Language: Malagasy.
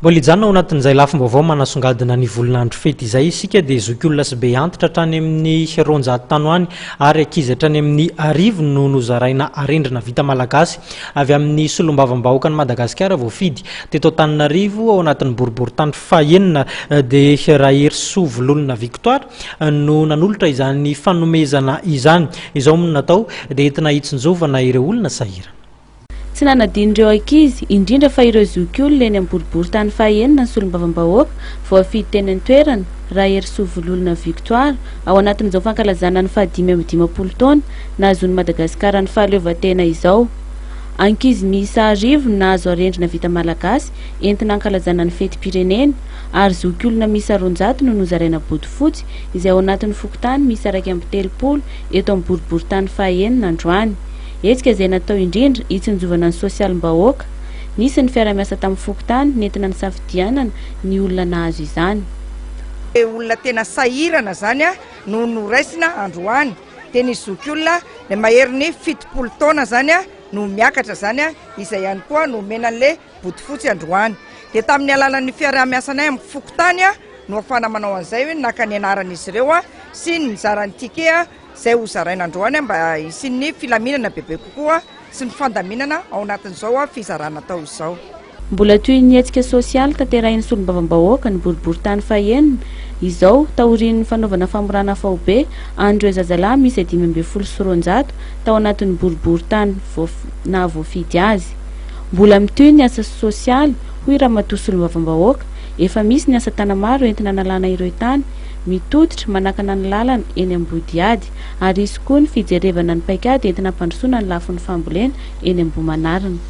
Mbola hijanona ao anatin'izay lafim-baovao manasongadina ny volinandro fety izay isika dia zoky olona sy be antitra hatrany amin'ny roanjato tany any ary ankizy hatrany amin'ny 1000 no nozaraina arendrina vita malagasy avy amin'ny solombavam-bahoaka ny Madagasikara voafidy teto Antananarivo ao anatin'ny boriboritany fahaenina dia Rahery Sovololona Victoire no nanolotra izany fanomezana izany. Izao no natao dia entina hitsinjovana ireo olona sahira. Tsy nanadin'ireo ankizy indrindra fa ireo zoky olona eny amin'ny boriboritany fahaenina ny solombavam-bahoaka voafidy teny an-toerana Rahery Sovololona Victoire ao anatin'izao fankalazana ny 550 taona nahazoan'i Madagasikara ny fahaleovan-tena izao. Ankizy miisa 10 nahazo arendrina vita malagasy entina hankalazana ny fetim-pirenena ary zoky olona miisa 200 no nozaraina bodofotsy izay ao anatin'ny fokontany miisa 230 eto amin'ny boriboritany fahaenina androany. Hetsika izay natao indrindra hitsinjovana ny sosialim-bahoaka. Nisy ny fiara-miasa tamin'ny fokontany nentina ny safidianana ny olona nahazo izany. Olona tena sahirana zany no noraisina androany. Teny zoky olona le mahery ny 70 taona zany no miakatra zany izay ihany koa no menan'le bodofotsy androany. Dia tamin'ny alalan'ny fiara-miasanay amin'ny fokontany no afana manao an'izay hoe naka ny anaran'izy ireo sy ny zarany tike zay ho zaraina androany mba isin'ny filaminana bebe kokoa sy ny fandaminana ao anatin'izao fizarana tao izao. Mbola toy ny hetsika sosialy tanterahin'ny solombavam-bahoaka ny boriboritany fahaenina izao taorian'ny fanaovana famorana faobe an'ireo zazalahy misy 520 tao anatin'ny boriboritany voafidy azy. Mbola mitoy ny asa sosialy hoy Ramatoa solombavam-bahoaka efa misy ny asa tana maro entina nalana ireo tany mitoditra manakana ny lalana eny Ambodiady ary isy koa ny fijerevana ny paikady entina hampandrosoana ny lafin'ny fambolena eny Ambohimanarina.